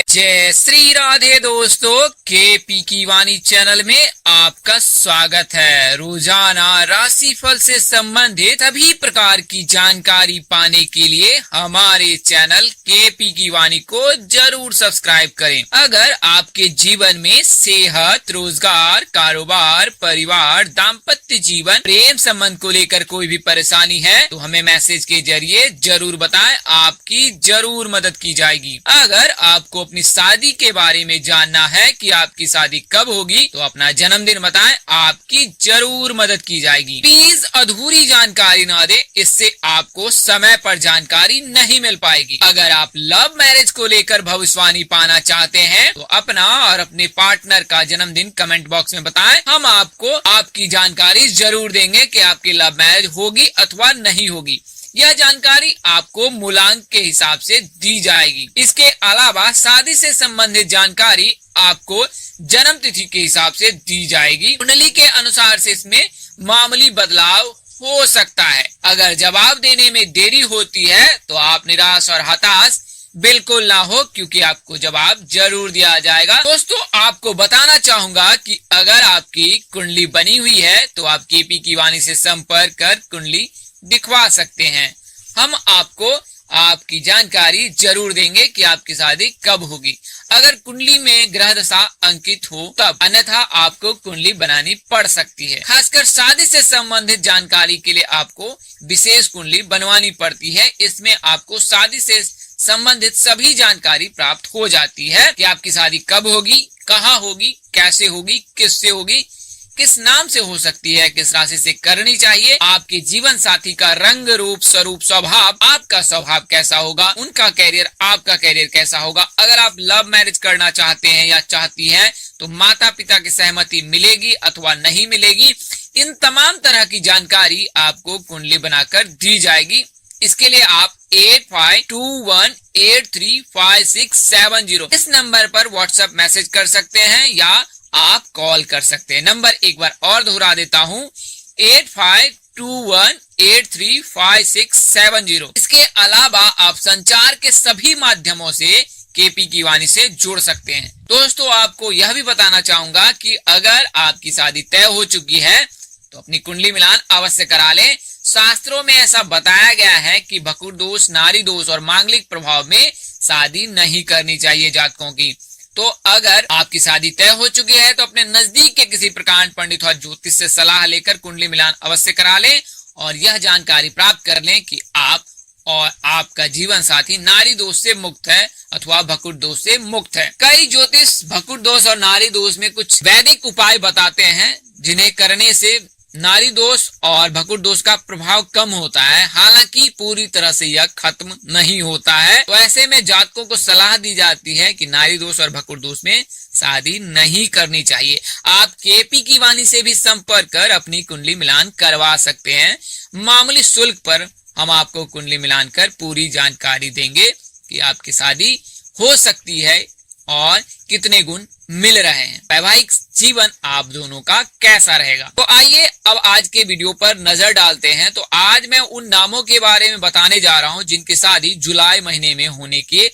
जय श्री राधे दोस्तों, केपी की वाणी चैनल में आपका स्वागत है। रोजाना राशिफल से संबंधित सभी प्रकार की जानकारी पाने के लिए हमारे चैनल केपी की वाणी को जरूर सब्सक्राइब करें। अगर आपके जीवन में सेहत, रोजगार, कारोबार, परिवार, दाम्पत्य जीवन, प्रेम संबंध को लेकर कोई भी परेशानी है तो हमें मैसेज के जरिए जरूर बताएं, आपकी जरूर मदद की जाएगी। अगर आपको अपनी शादी के बारे में जानना है कि आपकी शादी कब होगी तो अपना जन्मदिन बताएं, आपकी जरूर मदद की जाएगी। प्लीज अधूरी जानकारी न दें, इससे आपको समय पर जानकारी नहीं मिल पाएगी। अगर आप लव मैरिज को लेकर भविष्यवाणी पाना चाहते हैं तो अपना और अपने पार्टनर का जन्मदिन कमेंट बॉक्स में बताएं, हम आपको आपकी जानकारी जरूर देंगे कि आपकी लव मैरिज होगी अथवा नहीं होगी। यह जानकारी आपको मूलांक के हिसाब से दी जाएगी। इसके अलावा शादी से संबंधित जानकारी आपको जन्म तिथि के हिसाब से दी जाएगी। कुंडली के अनुसार से इसमें मामूली बदलाव हो सकता है। अगर जवाब देने में देरी होती है तो आप निराश और हताश बिल्कुल ना हो, क्योंकि आपको जवाब जरूर दिया जाएगा। दोस्तों, आपको बताना चाहूंगा कि अगर आपकी कुंडली बनी हुई है तो आप केपी की वाणी से संपर्क कर कुंडली दिखवा सकते हैं। हम आपको आपकी जानकारी जरूर देंगे कि आपकी शादी कब होगी। अगर कुंडली में ग्रह दशा अंकित हो तब, अन्यथा आपको कुंडली बनानी पड़ सकती है। खासकर शादी से संबंधित जानकारी के लिए आपको विशेष कुंडली बनवानी पड़ती है। इसमें आपको शादी से संबंधित सभी जानकारी प्राप्त हो जाती है कि आपकी शादी कब होगी, कहाँ होगी, कैसे होगी, किससे होगी, किस नाम से हो सकती है, किस राशि से करनी चाहिए, आपके जीवन साथी का रंग, रूप, स्वरूप, स्वभाव, आपका स्वभाव कैसा होगा, उनका कैरियर, आपका कैरियर कैसा होगा। अगर आप लव मैरिज करना चाहते हैं या चाहती हैं तो माता पिता की सहमति मिलेगी अथवा नहीं मिलेगी, इन तमाम तरह की जानकारी आपको कुंडली बनाकर दी जाएगी। इसके लिए आप 8521835670 इस नंबर पर व्हाट्सएप मैसेज कर सकते हैं या आप कॉल कर सकते हैं। नंबर एक बार और दोहरा देता हूँ, 8521835670। इसके अलावा आप संचार के सभी माध्यमों से केपी की वाणी से जुड़ सकते हैं। दोस्तों, आपको यह भी बताना चाहूंगा कि अगर आपकी शादी तय हो चुकी है तो अपनी कुंडली मिलान अवश्य करा लें। शास्त्रों में ऐसा बताया गया है कि भकुर दोष, नारी दोष और मांगलिक प्रभाव में शादी नहीं करनी चाहिए जातकों की। तो अगर आपकी शादी तय हो चुकी है तो अपने नजदीक के किसी प्रकांड पंडित और ज्योतिष से सलाह लेकर कुंडली मिलान अवश्य करा लें और यह जानकारी प्राप्त कर लें कि आप और आपका जीवन साथी नारी दोष से मुक्त है अथवा भकुर दोष से मुक्त है। कई ज्योतिष भकुर दोष और नारी दोष में कुछ वैदिक उपाय बताते हैं जिन्हें करने से नारी दोष और भकुर दोष का प्रभाव कम होता है। हालांकि पूरी तरह से यह खत्म नहीं होता है। तो ऐसे में जातकों को सलाह दी जाती है कि नारी दोष और भकुर दोष में शादी नहीं करनी चाहिए। आप केपी की वाणी से भी संपर्क कर अपनी कुंडली मिलान करवा सकते हैं। मामूली शुल्क पर हम आपको कुंडली मिलान कर पूरी जानकारी देंगे कि आपकी शादी हो सकती है और कितने गुण मिल रहे हैं, वैवाहिक जीवन आप दोनों का कैसा रहेगा। तो आइए अब आज के वीडियो पर नजर डालते हैं। तो आज मैं उन नामों के बारे में बताने जा रहा हूं जिनकी शादी जुलाई महीने में होने की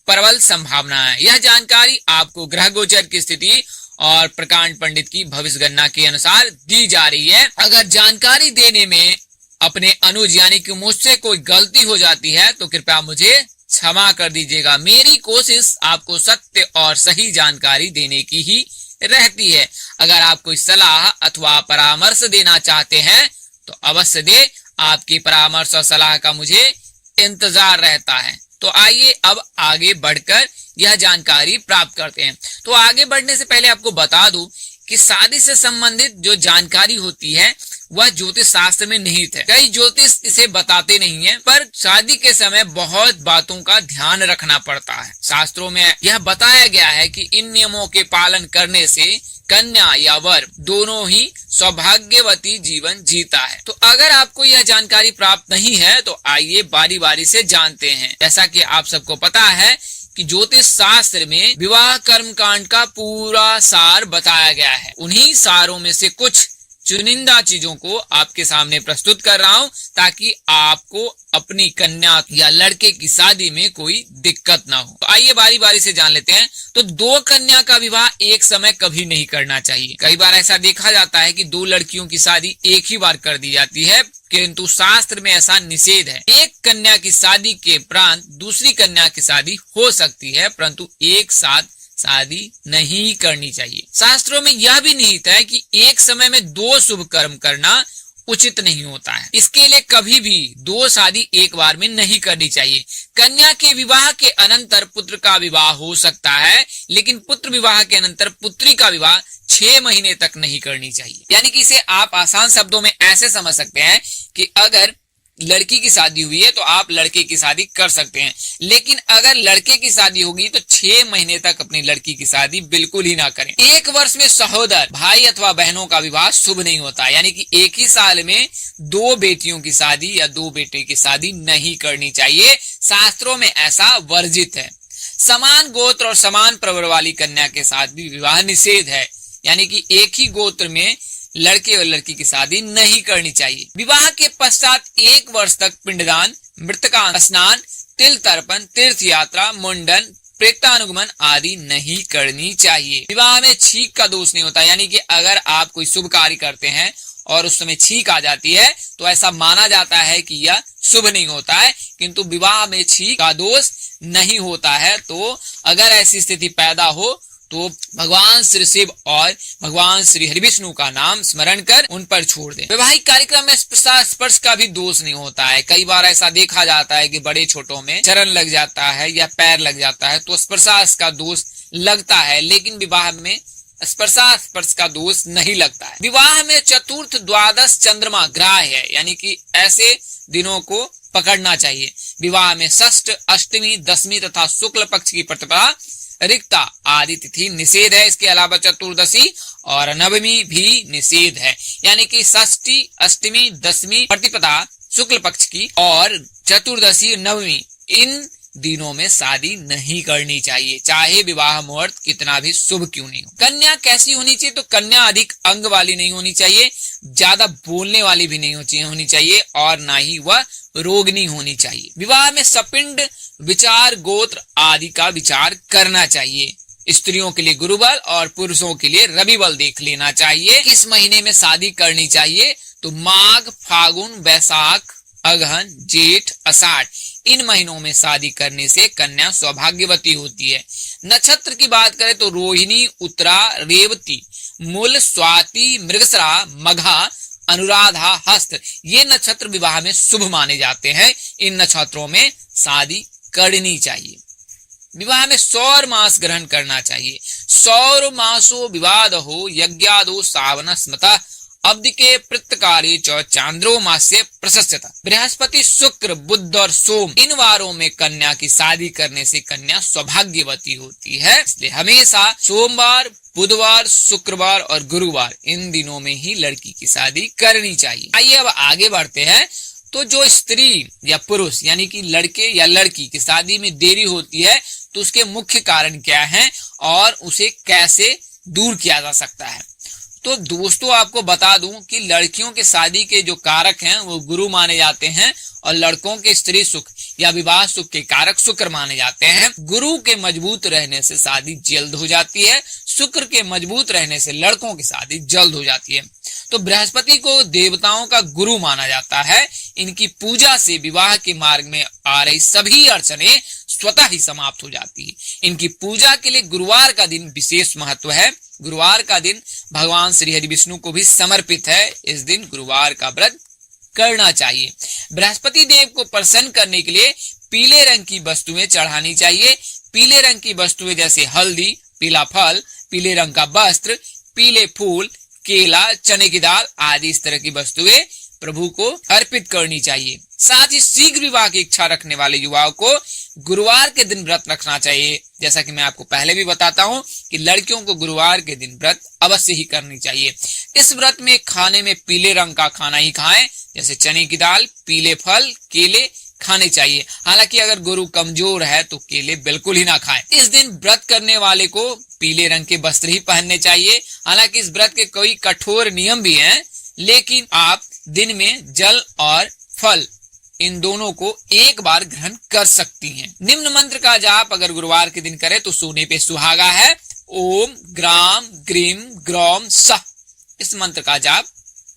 प्रबल संभावना है। यह जानकारी आपको ग्रह गोचर की स्थिति और प्रकांड पंडित की भविष्य गणना के अनुसार दी जा रही है। अगर जानकारी देने में अपने अनुज यानी कि मुझसे कोई गलती हो जाती है तो कृपया मुझे क्षमा कर दीजिएगा। मेरी कोशिश आपको सत्य और सही जानकारी देने की ही रहती है। अगर आप कोई सलाह अथवा परामर्श देना चाहते हैं तो अवश्य दे। आपकी परामर्श और सलाह का मुझे इंतजार रहता है। तो आइए अब आगे बढ़कर यह जानकारी प्राप्त करते हैं। तो आगे बढ़ने से पहले आपको बता दूं कि शादी से संबंधित जो जानकारी होती है वह ज्योतिष शास्त्र में निहित है। कई ज्योतिष इसे बताते नहीं है, पर शादी के समय बहुत बातों का ध्यान रखना पड़ता है। शास्त्रों में यह बताया गया है कि इन नियमों के पालन करने से कन्या या वर दोनों ही सौभाग्यवती जीवन जीता है। तो अगर आपको यह जानकारी प्राप्त नहीं है तो आइए बारी बारी से जानते हैं। जैसा कि आप सबको पता है कि ज्योतिष शास्त्र में विवाह कर्म कांड का पूरा सार बताया गया है। उन्हीं सारों में से कुछ चुनिंदा चीजों को आपके सामने प्रस्तुत कर रहा हूं ताकि आपको अपनी कन्या या लड़के की शादी में कोई दिक्कत ना हो। तो आइए बारी बारी से जान लेते हैं। तो दो कन्या का विवाह एक समय कभी नहीं करना चाहिए। कई बार ऐसा देखा जाता है कि दो लड़कियों की शादी एक ही बार कर दी जाती है, किंतु शास्त्र में ऐसा निषेध है। एक कन्या की शादी के उपरांत दूसरी कन्या की शादी हो सकती है, परंतु एक साथ शादी नहीं करनी चाहिए। शास्त्रों में यह भी निहित है कि एक समय में दो शुभ कर्म करना उचित नहीं होता है। इसके लिए कभी भी दो शादी एक बार में नहीं करनी चाहिए। कन्या के विवाह के अनंतर पुत्र का विवाह हो सकता है, लेकिन पुत्र विवाह के अनंतर पुत्री का विवाह 6 महीने तक नहीं करनी चाहिए। यानी कि इसे आप आसान शब्दों में ऐसे समझ सकते हैं कि अगर लड़की की शादी हुई है तो आप लड़के की शादी कर सकते हैं, लेकिन अगर लड़के की शादी होगी तो 6 महीने तक अपनी लड़की की शादी बिल्कुल ही ना करें। एक वर्ष में सहोदर भाई अथवा बहनों का विवाह शुभ नहीं होता, यानी कि एक ही साल में दो बेटियों की शादी या दो बेटे की शादी नहीं करनी चाहिए। शास्त्रों में ऐसा वर्जित है। समान गोत्र और समान प्रवर वाली कन्या के साथ भी विवाह निषेध है, यानी कि एक ही गोत्र में लड़के और लड़की की शादी नहीं करनी चाहिए। विवाह के पश्चात 1 वर्ष तक पिंडदान, मृतका स्नान, तिल तर्पण, तीर्थ यात्रा, मुंडन, प्रेतानुगमन आदि नहीं करनी चाहिए। विवाह में छींक का दोष नहीं होता, यानी कि अगर आप कोई शुभ कार्य करते हैं और उस समय छींक आ जाती है तो ऐसा माना जाता है कि यह शुभ नहीं होता है, किंतु विवाह में छींक का दोष नहीं होता है। तो अगर ऐसी स्थिति पैदा हो तो भगवान श्री शिव और भगवान श्री हरिविष्णु का नाम स्मरण कर उन पर छोड़ दें। वैवाहिक कार्यक्रम में स्पर्श का भी दोष नहीं होता है। कई बार ऐसा देखा जाता है कि बड़े छोटों में चरण लग जाता है या पैर लग जाता है तो स्पर्श का दोष लगता है, लेकिन विवाह में स्पर्श का दोष नहीं लगता है। विवाह में चतुर्थ, द्वादश चंद्रमा ग्राह्य है, यानी कि ऐसे दिनों को पकड़ना चाहिए। विवाह में षष्ठ, अष्टमी, दशमी तथा शुक्ल पक्ष की प्रतिपदा, रिक्ता आदि तिथि निषेध है। इसके अलावा चतुर्दशी और नवमी भी निषेध है, यानी कि षष्ठी, अष्टमी, दशमी प्रतिपदा शुक्ल पक्ष की और चतुर्दशी, नवमी, इन दिनों में शादी नहीं करनी चाहिए, चाहे विवाह मुहूर्त कितना भी शुभ क्यों नहीं हो। कन्या कैसी होनी चाहिए? तो कन्या अधिक अंग वाली नहीं होनी चाहिए, ज्यादा बोलने वाली भी नहीं होनी चाहिए और ना ही वह रोगनी होनी चाहिए। विवाह में सपिंड, विचार, गोत्र आदि का विचार करना चाहिए। स्त्रियों के लिए गुरुबल और पुरुषों के लिए रवि बल देख लेना चाहिए। इस महीने में शादी करनी चाहिए तो माघ, फागुन, वैशाख, अगहन, जेठ, आषाढ़ इन महीनों में शादी करने से कन्या सौभाग्यवती होती है। नक्षत्र की बात करें तो रोहिणी, उत्तरा, रेवती, मूल, स्वाति, मृगशिरा, मघा, अनुराधा, हस्त ये नक्षत्र विवाह में शुभ माने जाते हैं। इन नक्षत्रों में शादी करनी चाहिए। विवाह में सौर मास ग्रहण करना चाहिए। सौर मासो विवाद हो यज्ञादो सावन स्मृता अब्दिके प्रत्यकारे च चांद्रो मास्य प्रशस्यता। बृहस्पति, शुक्र, बुध और सोम इन वारों में कन्या की शादी करने से कन्या सौभाग्यवती होती है, इसलिए हमेशा सोमवार, बुधवार, शुक्रवार और गुरुवार इन दिनों में ही लड़की की शादी करनी चाहिए। आइए अब आगे बढ़ते हैं। तो जो स्त्री या पुरुष यानी कि लड़के या लड़की की शादी में देरी होती है तो उसके मुख्य कारण क्या है और उसे कैसे दूर किया जा सकता है। तो दोस्तों आपको बता दूं कि लड़कियों के शादी के जो कारक हैं वो गुरु माने जाते हैं और लड़कों के स्त्री सुख या विवाह सुख के कारक शुक्र माने जाते हैं। गुरु के मजबूत रहने से शादी जल्द हो जाती है, शुक्र के मजबूत रहने से लड़कों की शादी जल्द हो जाती है। तो बृहस्पति को देवताओं का गुरु माना जाता है। इनकी पूजा से विवाह के मार्ग में आ रही सभी अड़चने स्वतः ही समाप्त हो जाती है। इनकी पूजा के लिए गुरुवार का दिन विशेष महत्व है। गुरुवार का दिन भगवान श्री हरि विष्णु को भी समर्पित है। इस दिन गुरुवार का व्रत करना चाहिए। बृहस्पति देव को प्रसन्न करने के लिए पीले रंग की वस्तुएं चढ़ानी चाहिए। पीले रंग की वस्तुएं जैसे हल्दी, पीला फल, पीले रंग का वस्त्र, पीले फूल, केला, चने की दाल आदि इस तरह की वस्तुएं प्रभु को अर्पित करनी चाहिए। साथ ही शीघ्र विवाह की इच्छा रखने वाले युवाओं को गुरुवार के दिन व्रत रखना चाहिए। जैसा कि मैं आपको पहले भी बताता हूँ कि लड़कियों को गुरुवार के दिन व्रत अवश्य ही करनी चाहिए। इस व्रत में खाने में पीले रंग का खाना ही खाएं, जैसे चने की दाल, पीले फल, केले खाने चाहिए। हालांकि अगर गुरु कमजोर है तो केले बिल्कुल ही ना खाएं। इस दिन व्रत करने वाले को पीले रंग के वस्त्र ही पहनने चाहिए। हालांकि इस व्रत के कई कठोर नियम भी हैं, लेकिन आप दिन में जल और फल इन दोनों को एक बार ग्रहण कर सकती हैं। निम्न मंत्र का जाप अगर गुरुवार के दिन करें तो सोने पे सुहागा है। ओम ग्राम ग्रीम ग्रौम सह, इस मंत्र का जाप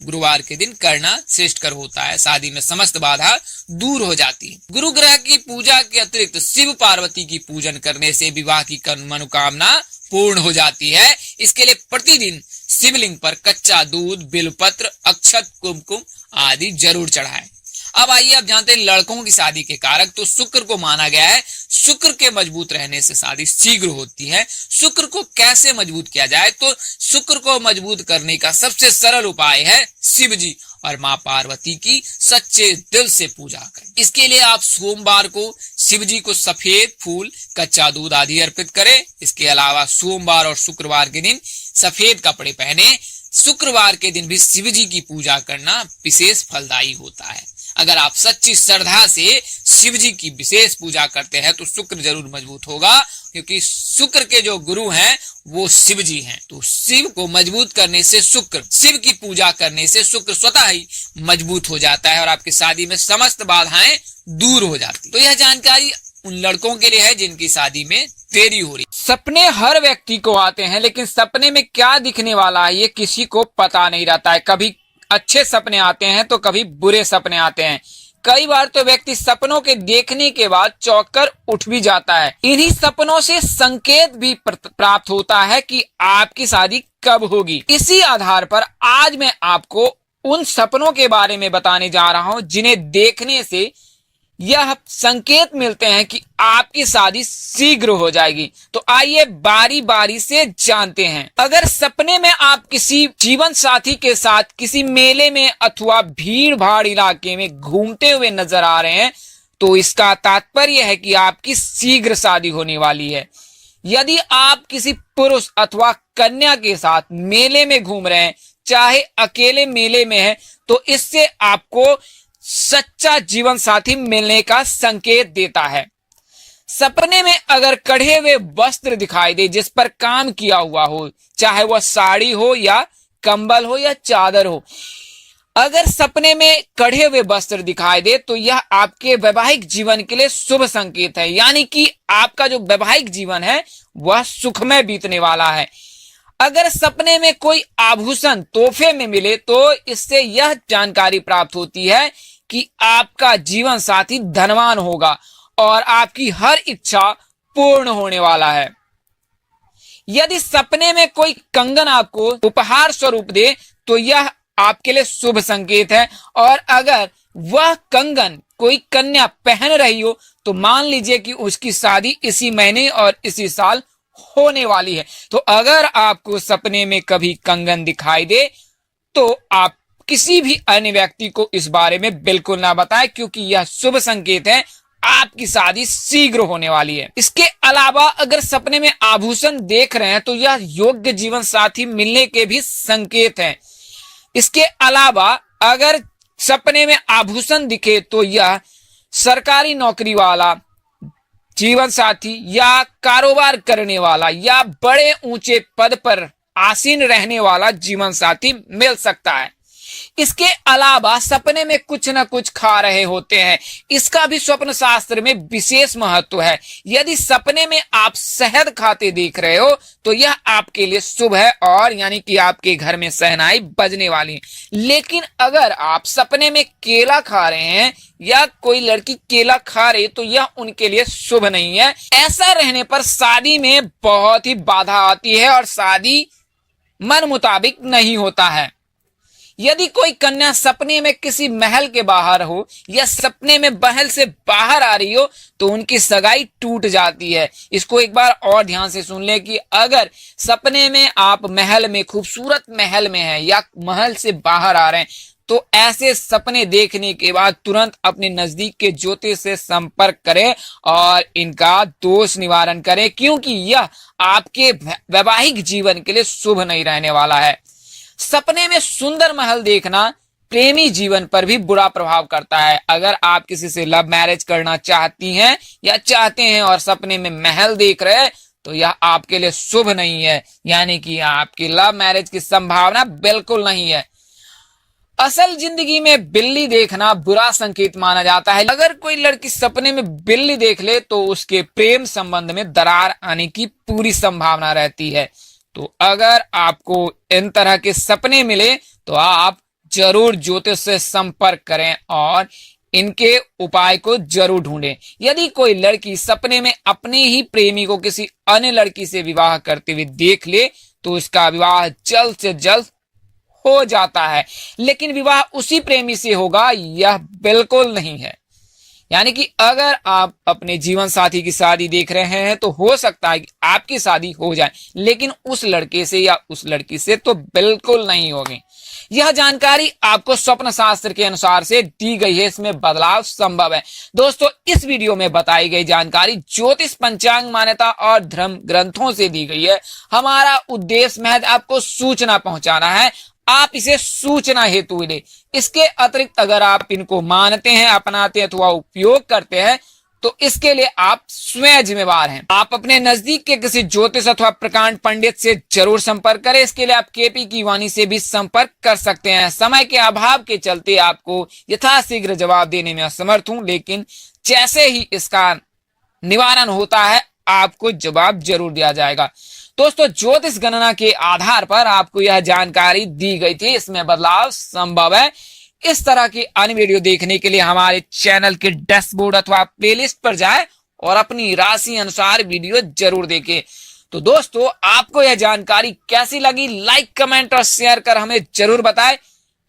गुरुवार के दिन करना श्रेष्ठकर होता है। शादी में समस्त बाधा दूर हो जाती है। गुरु ग्रह की पूजा के अतिरिक्त शिव पार्वती की पूजन करने से विवाह की मनोकामना पूर्ण हो जाती है। इसके लिए प्रतिदिन शिवलिंग पर कच्चा दूध, बिल्वपत्र, अक्षत, कुमकुम आदि जरूर चढ़ाएं। अब आइए अब जानते हैं लड़कों की शादी के कारक। तो शुक्र को माना गया है, शुक्र के मजबूत रहने से शादी शीघ्र होती है। शुक्र को कैसे मजबूत किया जाए? तो शुक्र को मजबूत करने का सबसे सरल उपाय है शिव जी और माँ पार्वती की सच्चे दिल से पूजा करें। इसके लिए आप सोमवार को शिव जी को सफेद फूल, कच्चा दूध आदि अर्पित करें। इसके अलावा सोमवार और शुक्रवार के दिन सफेद कपड़े पहने। शुक्रवार के दिन भी शिव जी की पूजा करना विशेष फलदायी होता है। अगर आप सच्ची श्रद्धा से शिव जी की विशेष पूजा करते हैं तो शुक्र जरूर मजबूत होगा, क्योंकि शुक्र के जो गुरु हैं वो शिव जी हैं। तो शिव को मजबूत करने से शुक्र, शिव की पूजा करने से शुक्र स्वतः ही मजबूत हो जाता है और आपकी शादी में समस्त बाधाएं दूर हो जाती। तो यह जानकारी उन लड़कों के लिए है जिनकी शादी में देरी हो रही। सपने हर व्यक्ति को आते हैं, लेकिन सपने में क्या दिखने वाला है ये किसी को पता नहीं रहता है। कभी अच्छे सपने आते हैं तो कभी बुरे सपने आते हैं। कई बार तो व्यक्ति सपनों के देखने के बाद चौंक कर उठ भी जाता है। इन्हीं सपनों से संकेत भी प्राप्त होता है कि आपकी शादी कब होगी। इसी आधार पर आज मैं आपको उन सपनों के बारे में बताने जा रहा हूं जिन्हें देखने से यह संकेत मिलते हैं कि आपकी शादी शीघ्र हो जाएगी। तो आइए बारी बारी से जानते हैं। अगर सपने में आप किसी जीवन साथी के साथ किसी मेले में अथवा भीड़ भाड़ इलाके में घूमते हुए नजर आ रहे हैं तो इसका तात्पर्य है कि आपकी शीघ्र शादी होने वाली है। यदि आप किसी पुरुष अथवा कन्या के साथ मेले में घूम रहे हैं, चाहे अकेले मेले में है, तो इससे आपको सच्चा जीवन साथी मिलने का संकेत देता है। सपने में अगर कढ़े हुए वस्त्र दिखाई दे जिस पर काम किया हुआ हो, चाहे वह साड़ी हो या कंबल हो या चादर हो, अगर सपने में कढ़े हुए वस्त्र दिखाई दे तो यह आपके वैवाहिक जीवन के लिए शुभ संकेत है। यानी कि आपका जो वैवाहिक जीवन है वह सुखमय बीतने वाला है। अगर सपने में कोई आभूषण तोहफे में मिले तो इससे यह जानकारी प्राप्त होती है कि आपका जीवन साथी धनवान होगा और आपकी हर इच्छा पूर्ण होने वाला है। यदि सपने में कोई कंगन आपको उपहार स्वरूप दे तो यह आपके लिए शुभ संकेत है, और अगर वह कंगन कोई कन्या पहन रही हो तो मान लीजिए कि उसकी शादी इसी महीने और इसी साल होने वाली है। तो अगर आपको सपने में कभी कंगन दिखाई दे तो आप किसी भी अन्य व्यक्ति को इस बारे में बिल्कुल ना बताएं, क्योंकि यह शुभ संकेत है, आपकी शादी शीघ्र होने वाली है। इसके अलावा अगर सपने में आभूषण देख रहे हैं तो यह योग्य जीवन साथी मिलने के भी संकेत हैं। इसके अलावा अगर सपने में आभूषण दिखे तो यह सरकारी नौकरी वाला जीवन साथी या कारोबार करने वाला या बड़े ऊंचे पद पर आसीन रहने वाला जीवन साथी मिल सकता है। इसके अलावा सपने में कुछ न कुछ खा रहे होते हैं, इसका भी स्वप्न शास्त्र में विशेष महत्व है। यदि सपने में आप शहद खाते देख रहे हो तो यह आपके लिए शुभ है और यानी कि आपके घर में शहनाई बजने वाली है। लेकिन अगर आप सपने में केला खा रहे हैं या कोई लड़की केला खा रही तो यह उनके लिए शुभ नहीं है। ऐसा रहने पर शादी में बहुत ही बाधा आती है और शादी मन मुताबिक नहीं होता है। यदि कोई कन्या सपने में किसी महल के बाहर हो या सपने में महल से बाहर आ रही हो तो उनकी सगाई टूट जाती है। इसको एक बार और ध्यान से सुन ले कि अगर सपने में आप महल में, खूबसूरत महल में हैं या महल से बाहर आ रहे हैं तो ऐसे सपने देखने के बाद तुरंत अपने नजदीक के ज्योतिष से संपर्क करें और इनका दोष निवारण करें, क्योंकि यह आपके वैवाहिक जीवन के लिए शुभ नहीं रहने वाला है। सपने में सुंदर महल देखना प्रेमी जीवन पर भी बुरा प्रभाव करता है। अगर आप किसी से लव मैरिज करना चाहती हैं या चाहते हैं और सपने में महल देख रहे हैं तो यह आपके लिए शुभ नहीं है, यानी कि आपकी लव मैरिज की संभावना बिल्कुल नहीं है। असल जिंदगी में बिल्ली देखना बुरा संकेत माना जाता है। अगर कोई लड़की सपने में बिल्ली देख ले तो उसके प्रेम संबंध में दरार आने की पूरी संभावना रहती है। तो अगर आपको इन तरह के सपने मिले तो आप जरूर ज्योतिष से संपर्क करें और इनके उपाय को जरूर ढूंढें। यदि कोई लड़की सपने में अपने ही प्रेमी को किसी अन्य लड़की से विवाह करते हुए देख ले तो इसका विवाह जल्द से जल्द हो जाता है, लेकिन विवाह उसी प्रेमी से होगा यह बिल्कुल नहीं है। यानी कि अगर आप अपने जीवन साथी की शादी देख रहे हैं तो हो सकता है कि आपकी शादी हो जाए, लेकिन उस लड़के से या उस लड़की से तो बिल्कुल नहीं होगी। यह जानकारी आपको स्वप्न शास्त्र के अनुसार से दी गई है, इसमें बदलाव संभव है। दोस्तों, इस वीडियो में बताई गई जानकारी ज्योतिष, पंचांग, मान्यता और धर्म ग्रंथों से दी गई है। हमारा उद्देश्य महज आपको सूचना पहुंचाना है, आप इसे सूचना हेतु ले। इसके अतिरिक्त अगर आप इनको मानते हैं, अपनाते हैं अथवा उपयोग करते हैं तो इसके लिए आप स्वयं जिम्मेवार हैं। आप अपने नजदीक के किसी ज्योतिष अथवा प्रकांड पंडित से जरूर संपर्क करें। इसके लिए आप केपी की वाणी से भी संपर्क कर सकते हैं। समय के अभाव के चलते आपको यथाशीघ्र जवाब देने में असमर्थ हूं, लेकिन जैसे ही इसका निवारण होता है आपको जवाब जरूर दिया जाएगा। दोस्तों, ज्योतिष गणना के आधार पर आपको यह जानकारी दी गई थी, इसमें बदलाव संभव है। इस तरह की अन्य वीडियो देखने के लिए हमारे चैनल के डैशबोर्ड अथवा प्लेलिस्ट पर जाएं और अपनी राशि अनुसार वीडियो जरूर देखें। तो दोस्तों, आपको यह जानकारी कैसी लगी, लाइक, कमेंट और शेयर कर हमें जरूर बताएं।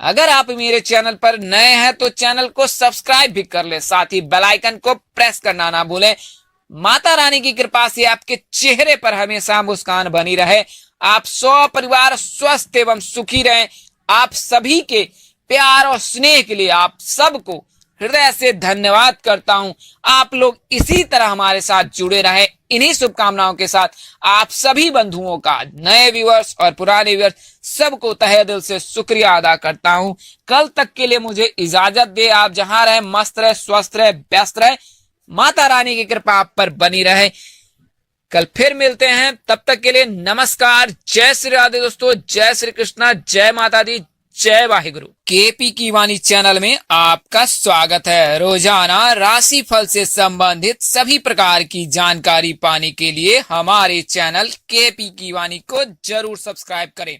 अगर आप मेरे चैनल पर नए हैं तो चैनल को सब्सक्राइब भी कर ले, साथ ही बेल आइकन को प्रेस करना ना भूलें। माता रानी की कृपा से आपके चेहरे पर हमेशा मुस्कान बनी रहे, आप परिवार स्वस्थ एवं सुखी रहें। आप सभी के प्यार और स्नेह के लिए आप सबको हृदय से धन्यवाद करता हूं। आप लोग इसी तरह हमारे साथ जुड़े रहे। इन्हीं शुभकामनाओं के साथ आप सभी बंधुओं का, नए व्यूअर्स और पुराने व्यूअर्स, सबको तहे दिल से शुक्रिया अदा करता हूं। कल तक के लिए मुझे इजाजत दे। आप जहां रहे मस्त रहे, स्वस्थ रहे, व्यस्त रहे। माता रानी की कृपा आप पर बनी रहे। कल फिर मिलते हैं, तब तक के लिए नमस्कार। जय श्री राधे दोस्तों, जय श्री कृष्णा, जय माता दी, जय वाहिगुरु। केपी की वाणी चैनल में आपका स्वागत है। रोजाना राशि फल से संबंधित सभी प्रकार की जानकारी पाने के लिए हमारे चैनल केपी की वाणी को जरूर सब्सक्राइब करें।